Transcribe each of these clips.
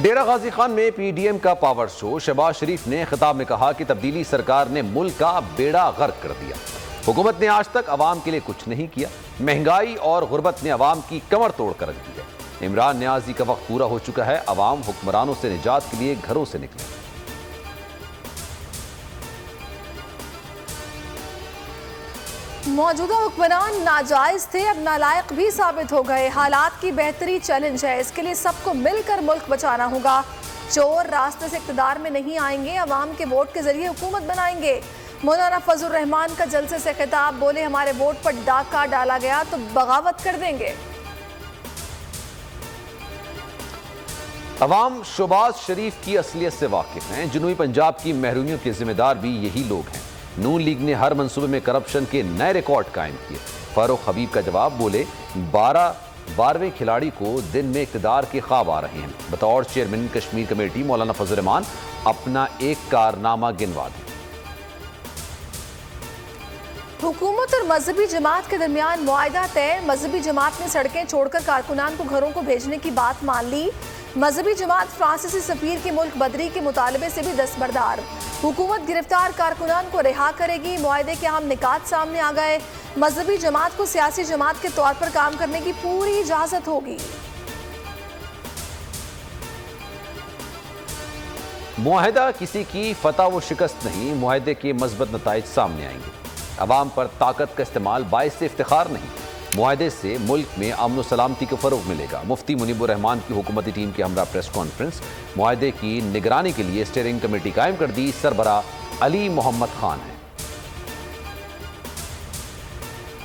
ڈیرہ غازی خان میں P D M کا power show. Shahbaz شریف نے خطاب میں کہا کہ تبدیلی سرکار نے ملک کا بیڑا غرق کر دیا۔ حکومت نے آج تک عوام کے لیے کچھ نہیں کیا۔ مہنگائی اور غربت نے عوام کی کمر توڑ کر رکھ دی ہے۔ عمران نیازی کا وقت پورا ہو چکا ہے، عوام حکمرانوں سے نجات کے لیے گھروں سے نکلے۔ موجودہ حکمران ناجائز تھے، اب نالائق بھی ثابت ہو گئے۔ حالات کی بہتری چیلنج ہے، اس کے لیے سب کو مل کر ملک بچانا ہوگا۔ چور راستے سے اقتدار میں نہیں آئیں گے، عوام کے ووٹ کے ذریعے حکومت بنائیں گے۔ مولانا فضل الرحمان کا جلسے سے خطاب، بولے ہمارے ووٹ پر ڈاکہ ڈالا گیا تو بغاوت کر دیں گے۔ عوام شہباز شریف کی اصلیت سے واقف ہیں۔ جنوبی پنجاب کی محرومیوں کے ذمہ دار بھی یہی لوگ ہیں۔ نون لیگ نے ہر منصوبے میں کرپشن کے نئے ریکارڈ قائم کیے۔ فاروق حبیب کا جواب، بولے 12ویں کھلاڑی کو دن میں اقتدار کے خواب آ رہے ہیں۔ بطور چیئرمین کشمیر کمیٹی مولانا فضل الرحمان اپنا ایک کارنامہ گنوا دیں۔ حکومت اور مذہبی جماعت کے درمیان معاہدہ طے، مذہبی جماعت نے سڑکیں چھوڑ کر کارکنان کو گھروں کو بھیجنے کی بات مان لی۔ مذہبی جماعت فرانسیسی سفیر کے ملک بدری کے مطالبے سے بھی دستبردار۔ حکومت گرفتار کارکنان کو رہا کرے گی، معاہدے کے اہم نکات سامنے آ گئے۔ مذہبی جماعت کو سیاسی جماعت کے طور پر کام کرنے کی پوری اجازت ہوگی۔ معاہدہ کسی کی فتح و شکست نہیں، معاہدے کے مثبت نتائج سامنے آئیں گے۔ عوام پر طاقت کا استعمال باعث افتخار نہیں، معاہدے سے ملک میں امن و سلامتی کو فروغ ملے گا۔ مفتی منیب الرحمان کی حکومتی ٹیم کے ہمراہ پریس کانفرنس۔ معاہدے کی نگرانی کے لیے اسٹیئرنگ کمیٹی قائم کر دی، سربراہ علی محمد خان ہیں۔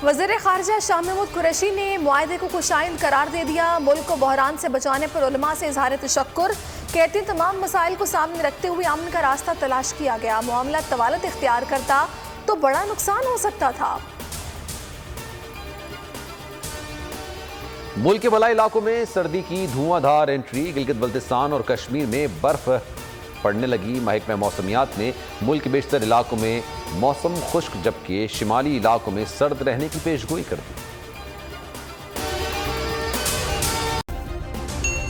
وزیر خارجہ شاہ محمود قریشی نے معاہدے کو خوشائند قرار دے دیا۔ ملک کو بحران سے بچانے پر علماء سے اظہار تشکر، کہتے ہیں تمام مسائل کو سامنے رکھتے ہوئے امن کا راستہ تلاش کیا گیا۔ معاملہ طوالت اختیار کرتا تو بڑا نقصان ہو سکتا تھا۔ ملک کے بالائی علاقوں میں سردی کی دھواں دھار انٹری، گلگت بلتستان اور کشمیر میں برف پڑنے لگی۔ محکمہ موسمیات نے ملک کے بیشتر علاقوں میں موسم خشک جبکہ شمالی علاقوں میں سرد رہنے کی پیشگوئی کر دی۔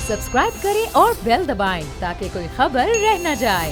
سبسکرائب کریں اور بیل دبائیں تاکہ کوئی خبر رہ نہ جائے۔